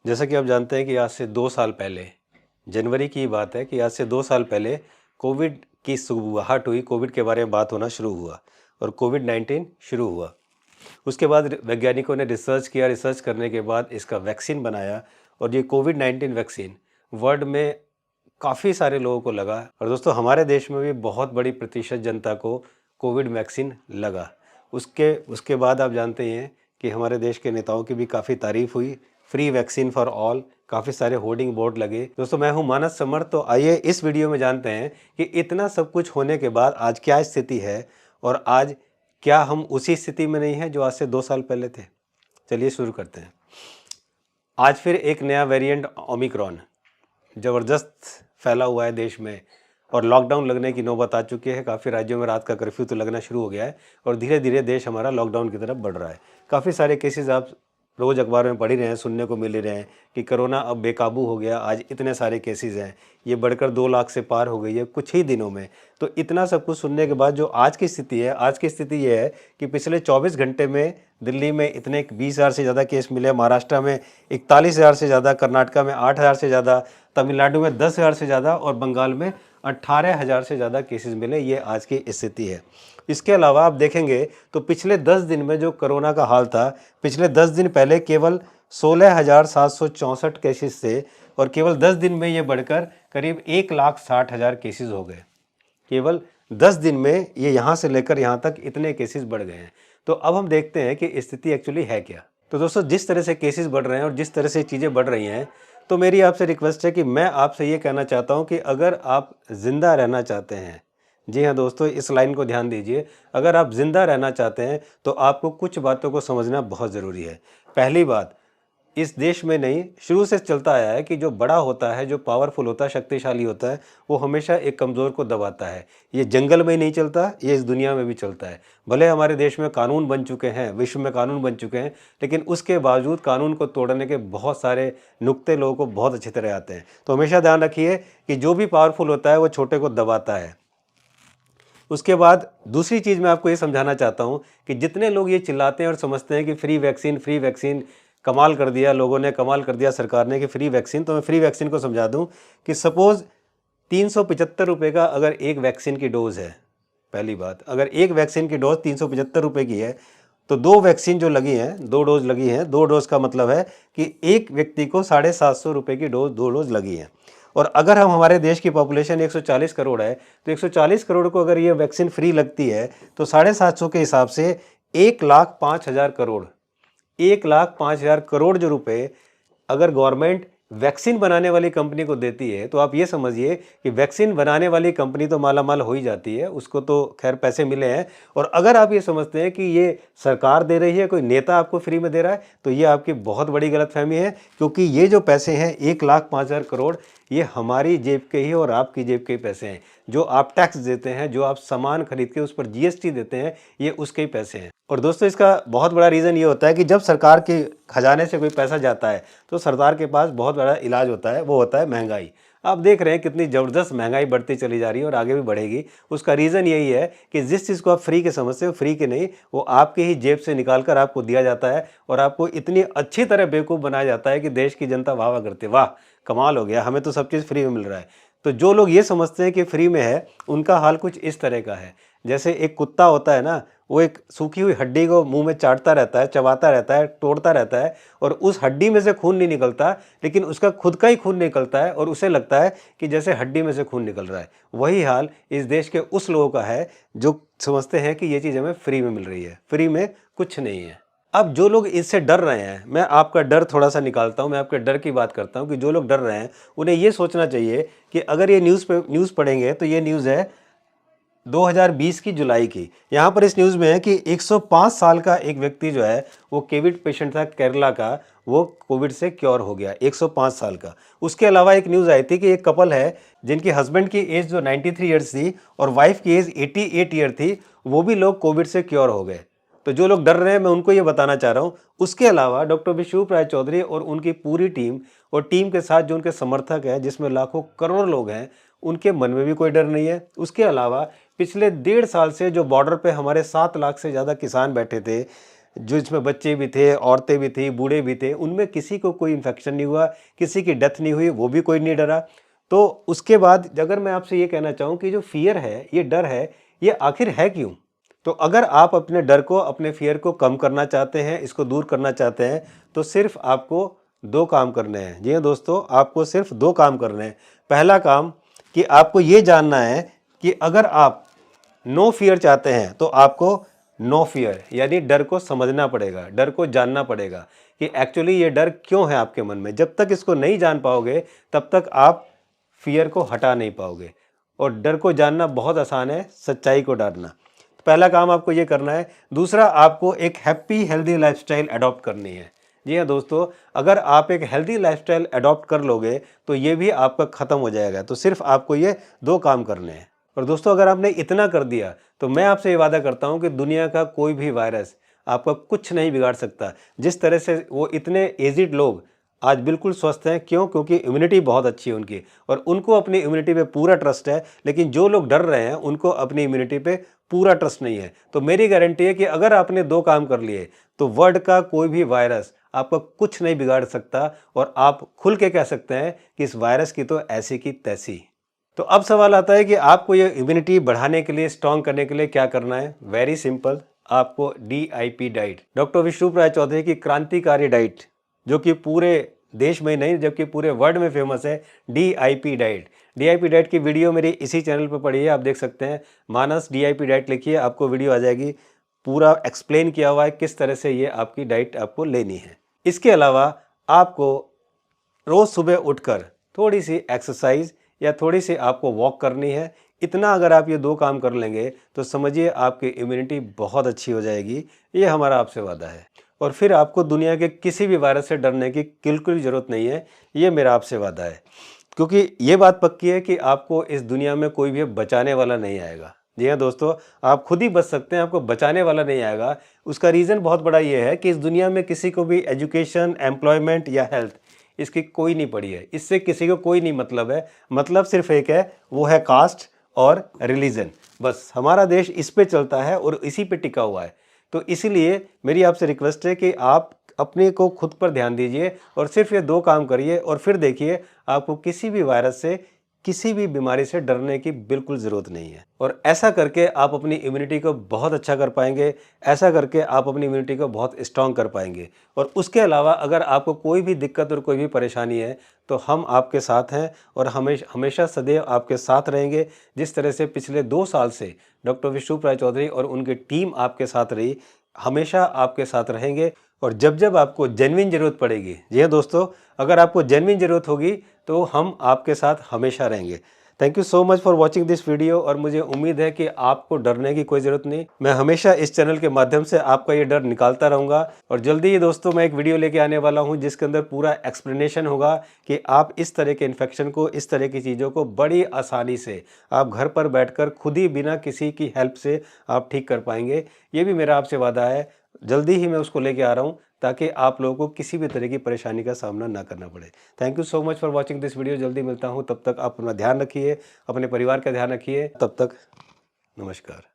जैसा कि आप जानते हैं कि आज से 2 साल पहले जनवरी की बात है कि आज से 2 साल पहले कोविड की शुरुआत हुई, कोविड के बारे में बात होना शुरू हुआ और कोविड-19 शुरू हुआ। उसके बाद वैज्ञानिकों ने रिसर्च किया, रिसर्च करने के बाद इसका वैक्सीन बनाया और ये कोविड-19 वैक्सीन वर्ल्ड में काफ़ी सारे लोगों को लगा और दोस्तों हमारे देश में भी बहुत बड़ी प्रतिशत जनता को कोविड वैक्सीन लगा। उसके उसके बाद आप जानते ही हैं कि हमारे देश के नेताओं की भी काफ़ी तारीफ़ हुई। फ्री वैक्सीन फॉर ऑल, काफ़ी सारे होर्डिंग बोर्ड लगे। दोस्तों मैं हूं मानस समर्थ, तो आइए इस वीडियो में जानते हैं कि इतना सब कुछ होने के बाद आज क्या स्थिति है और आज क्या हम उसी स्थिति में नहीं हैं जो आज से 2 साल पहले थे। चलिए शुरू करते हैं। आज फिर एक नया वेरिएंट ओमिक्रॉन ज़बरदस्त फैला हुआ है देश में और लॉकडाउन लगने की नौबत आ चुकी है। काफ़ी राज्यों में रात का कर्फ्यू तो लगना शुरू हो गया है और धीरे धीरे देश हमारा लॉकडाउन की तरफ बढ़ रहा है। काफ़ी सारे केसेस आप रोज़ अखबार में पढ़ ही रहे हैं, सुनने को मिल ही रहे हैं कि कोरोना अब बेकाबू हो गया। आज इतने सारे केसेस हैं, ये बढ़कर 2 लाख से पार हो गई है कुछ ही दिनों में। तो इतना सब कुछ सुनने के बाद जो आज की स्थिति है, आज की स्थिति ये है कि पिछले 24 घंटे में दिल्ली में इतने 20,000 से ज़्यादा केस मिले, महाराष्ट्र में 41,000 से ज़्यादा, कर्नाटका में 8,000 से ज़्यादा, तमिलनाडु में 10,000 से ज़्यादा और बंगाल में 18,000 से ज़्यादा केसेस मिले। ये आज की स्थिति है। इसके अलावा आप देखेंगे तो पिछले 10 दिन में जो कोरोना का हाल था, पिछले 10 दिन पहले केवल 16,764 केसेस थे और केवल 10 दिन में ये बढ़कर करीब 1,60,000 केसेस हो गए। केवल 10 दिन में ये यहाँ से लेकर यहाँ तक इतने केसेस बढ़ गए हैं। तो अब हम देखते हैं कि स्थिति एक्चुअली है क्या। तो दोस्तों जिस तरह से केसेस बढ़ रहे हैं और जिस तरह से चीज़ें बढ़ रही हैं, तो मेरी आपसे रिक्वेस्ट है कि मैं आपसे ये कहना चाहता हूँ कि अगर आप ज़िंदा रहना चाहते हैं, जी हाँ दोस्तों, इस लाइन को ध्यान दीजिए, अगर आप ज़िंदा रहना चाहते हैं तो आपको कुछ बातों को समझना बहुत ज़रूरी है। पहली बात, इस देश में नहीं, शुरू से चलता आया है कि जो बड़ा होता है, जो पावरफुल होता है, शक्तिशाली होता है, वो हमेशा एक कमज़ोर को दबाता है। ये जंगल में ही नहीं चलता, ये इस दुनिया में भी चलता है। भले हमारे देश में कानून बन चुके हैं, विश्व में कानून बन चुके हैं, लेकिन उसके बावजूद कानून को तोड़ने के बहुत सारे नुक्ते लोगों को बहुत अच्छी तरह आते हैं। तो हमेशा ध्यान रखिए कि जो भी पावरफुल होता है वो छोटे को दबाता है। उसके बाद दूसरी चीज़ मैं आपको ये समझाना चाहता हूँ कि जितने लोग ये चिल्लाते हैं और समझते हैं कि फ्री वैक्सीन, कमाल कर दिया लोगों ने, कमाल कर दिया सरकार ने कि फ्री वैक्सीन, तो मैं फ्री वैक्सीन को समझा दूँ कि सपोज़ 375 रुपये का अगर एक वैक्सीन की डोज़ है, पहली बात, अगर एक वैक्सीन की डोज़ 375 रुपये की है, तो 2 वैक्सीन जो लगी हैं, 2 डोज़ लगी हैं, 2 डोज़ का मतलब है कि एक व्यक्ति को 750 रुपये की डोज़, 2 डोज़ लगी हैं। और अगर हम हमारे देश की पॉपुलेशन 140 करोड़ है, तो 140 करोड़ को अगर ये वैक्सीन फ्री लगती है, तो 750 के हिसाब से 1,05,000 करोड़, 1,05,000 करोड़ जो रुपए अगर गवर्नमेंट वैक्सीन बनाने वाली कंपनी को देती है, तो आप ये समझिए कि वैक्सीन बनाने वाली कंपनी तो मालामाल हो ही जाती है, उसको तो खैर पैसे मिले हैं। और अगर आप ये समझते हैं कि ये सरकार दे रही है, कोई नेता आपको फ्री में दे रहा है, तो ये आपकी बहुत बड़ी गलतफहमी है, क्योंकि ये जो पैसे हैं 1,05,000 करोड़, ये हमारी जेब के ही और आपकी जेब के ही पैसे हैं। जो आप टैक्स देते हैं, जो आप सामान खरीद के उस पर जीएसटी देते हैं, ये उसके ही पैसे हैं। और दोस्तों इसका बहुत बड़ा रीज़न ये होता है कि जब सरकार के खजाने से कोई पैसा जाता है, तो सरकार के पास बहुत बड़ा इलाज होता है, वो होता है महंगाई। आप देख रहे हैं कितनी ज़बरदस्त महंगाई बढ़ती चली जा रही है और आगे भी बढ़ेगी। उसका रीज़न यही है कि जिस चीज़ को आप फ्री के समझते हो, फ्री के नहीं, वो आपके ही जेब से निकाल कर आपको दिया जाता है और आपको इतनी अच्छी तरह बेवकूफ़ बनाया जाता है कि देश की जनता वाह वाह करती है, वाह कमाल हो गया, हमें तो सब चीज़ फ्री में मिल रहा है। तो जो लोग ये समझते हैं कि फ्री में है, उनका हाल कुछ इस तरह का है। जैसे एक कुत्ता होता है ना, वो एक सूखी हुई हड्डी को मुंह में चाटता रहता है, चबाता रहता है, तोड़ता रहता है और उस हड्डी में से खून नहीं निकलता, लेकिन उसका खुद का ही खून निकलता है और उसे लगता है कि जैसे हड्डी में से खून निकल रहा है। वही हाल इस देश के उस लोगों का है जो समझते हैं कि ये चीज़ हमें फ्री में मिल रही है। फ्री में कुछ नहीं है। अब जो लोग इससे डर रहे हैं, मैं आपका डर थोड़ा सा निकालता हूं, मैं आपके डर की बात करता हूं कि जो लोग डर रहे हैं उन्हें ये सोचना चाहिए कि अगर ये न्यूज़ पढ़ेंगे, तो ये न्यूज़ है 2020 की जुलाई की। यहाँ पर इस न्यूज़ में है कि 105 साल का एक व्यक्ति जो है वो कोविड पेशेंट था, केरला का, वो कोविड से क्योर हो गया, 105 साल का। उसके अलावा एक न्यूज़ आई थी कि एक कपल है जिनके हस्बैंड की एज जो 93 ईयर्स थी और वाइफ की एज 88 ईयर थी, वो भी लोग कोविड से क्योर हो गए। तो जो लोग डर रहे हैं, मैं उनको ये बताना चाह रहा हूँ। उसके अलावा डॉक्टर विशुभ राय चौधरी और उनकी पूरी टीम और टीम के साथ जो उनके समर्थक हैं, जिसमें लाखों करोड़ लोग हैं, उनके मन में भी कोई डर नहीं है। उसके अलावा पिछले 1.5 साल से जो बॉर्डर पे हमारे 7 लाख से ज़्यादा किसान बैठे थे, जो इसमें बच्चे भी थे, औरतें भी थी, बूढ़े भी थे, उनमें किसी को कोई इन्फेक्शन नहीं हुआ, किसी की डेथ नहीं हुई, वो भी कोई नहीं डरा। तो उसके बाद अगर मैं आपसे ये कहना चाहूँ कि जो फ़ियर है, ये डर है, ये आखिर है क्यों? तो अगर आप अपने डर को, अपने फ़ियर को कम करना चाहते हैं, इसको दूर करना चाहते हैं, तो सिर्फ़ आपको 2 काम करने हैं। जी हाँ दोस्तों, आपको सिर्फ़ 2 काम करने हैं। पहला काम कि आपको ये जानना है कि अगर आप नो फ़ियर चाहते हैं, तो आपको नो फ़ियर यानी डर को समझना पड़ेगा, डर को जानना पड़ेगा कि एक्चुअली ये डर क्यों है आपके मन में। जब तक इसको नहीं जान पाओगे, तब तक आप फ़ियर को हटा नहीं पाओगे। और डर को जानना बहुत आसान है, सच्चाई को डालना। पहला काम आपको ये करना है। दूसरा, आपको एक हैप्पी हेल्दी लाइफस्टाइल अडॉप्ट करनी है। जी हाँ दोस्तों, अगर आप एक हेल्दी लाइफस्टाइल अडॉप्ट कर लोगे, तो ये भी आपका ख़त्म हो जाएगा। तो सिर्फ आपको ये 2 काम करने हैं। और दोस्तों, अगर आपने इतना कर दिया, तो मैं आपसे ये वादा करता हूँ कि दुनिया का कोई भी वायरस आपका कुछ नहीं बिगाड़ सकता। जिस तरह से वो इतने एजिड लोग आज बिल्कुल स्वस्थ हैं, क्यों? क्योंकि इम्यूनिटी बहुत अच्छी है उनकी, और उनको अपनी इम्यूनिटी पे पूरा ट्रस्ट है। लेकिन जो लोग डर रहे हैं, उनको अपनी इम्यूनिटी पे पूरा ट्रस्ट नहीं है। तो मेरी गारंटी है कि अगर आपने 2 काम कर लिए, तो वर्ल्ड का कोई भी वायरस आपका कुछ नहीं बिगाड़ सकता, और आप खुल के कह सकते हैं कि इस वायरस की तो ऐसी की तैसी। तो अब सवाल आता है कि आपको ये इम्यूनिटी बढ़ाने के लिए, स्ट्रॉन्ग करने के लिए क्या करना है? वेरी सिंपल, आपको DIP डाइट, डॉक्टर विष्णु राय चौधरी की क्रांतिकारी डाइट, जो कि पूरे देश में नहीं जबकि पूरे वर्ल्ड में फेमस है, DIP डाइट। DIP डाइट की वीडियो मेरी इसी चैनल पर पड़ी है, आप देख सकते हैं। मानस DIP डाइट लिखिए, आपको वीडियो आ जाएगी। पूरा एक्सप्लेन किया हुआ है किस तरह से ये आपकी डाइट आपको लेनी है। इसके अलावा आपको रोज़ सुबह उठकर थोड़ी सी एक्सरसाइज या थोड़ी सी आपको वॉक करनी है। इतना अगर आप ये 2 काम कर लेंगे, तो समझिए आपकी इम्यूनिटी बहुत अच्छी हो जाएगी। ये हमारा आपसे वादा है। और फिर आपको दुनिया के किसी भी वायरस से डरने की बिल्कुल ज़रूरत नहीं है। ये मेरा आपसे वादा है, क्योंकि ये बात पक्की है कि आपको इस दुनिया में कोई भी बचाने वाला नहीं आएगा। जी हाँ दोस्तों, आप खुद ही बच सकते हैं, आपको बचाने वाला नहीं आएगा। उसका रीज़न बहुत बड़ा ये है कि इस दुनिया में किसी को भी एजुकेशन, एम्प्लॉयमेंट या हेल्थ, इसकी कोई नहीं पड़ी है। इससे किसी को कोई नहीं मतलब है। मतलब सिर्फ एक है, वो है कास्ट और रिलीजन। बस हमारा देश इस पे चलता है और इसी पे टिका हुआ है। तो इसीलिए मेरी आपसे रिक्वेस्ट है कि आप अपने को खुद पर ध्यान दीजिए और सिर्फ ये 2 काम करिए, और फिर देखिए आपको किसी भी वायरस से, किसी भी बीमारी से डरने की बिल्कुल ज़रूरत नहीं है। और ऐसा करके आप अपनी इम्यूनिटी को बहुत अच्छा कर पाएंगे। ऐसा करके आप अपनी इम्यूनिटी को बहुत स्ट्रॉन्ग कर पाएंगे। और उसके अलावा अगर आपको कोई भी दिक्कत और कोई भी परेशानी है, तो हम आपके साथ हैं और हमेशा सदैव आपके साथ रहेंगे। जिस तरह से पिछले 2 साल से डॉक्टर विष्णु राय चौधरी और उनकी टीम आपके साथ रही, हमेशा आपके साथ रहेंगे। और जब जब आपको जेन्युइन ज़रूरत पड़ेगी, जी हाँ दोस्तों, अगर आपको जेन्युइन ज़रूरत होगी, तो हम आपके साथ हमेशा रहेंगे। Thank you so much for watching this video. और मुझे उम्मीद है कि आपको डरने की कोई ज़रूरत नहीं। मैं हमेशा इस चैनल के माध्यम से आपका ये डर निकालता रहूँगा। और जल्दी ही दोस्तों, मैं एक वीडियो लेके आने वाला हूँ जिसके अंदर पूरा एक्सप्लेनेशन होगा कि आप इस तरह के इन्फेक्शन को, इस तरह की चीज़ों को बड़ी आसानी से आप घर पर बैठकर खुद ही बिना किसी की हेल्प से आप ठीक कर पाएंगे। ये भी मेरा आपसे वादा है। जल्दी ही मैं उसको लेके आ रहा हूँ, ताकि आप लोगों को किसी भी तरह की परेशानी का सामना ना करना पड़े। Thank you so much for watching this video. जल्दी मिलता हूँ, तब तक आप अपना ध्यान रखिए, अपने परिवार का ध्यान रखिए। तब तक नमस्कार।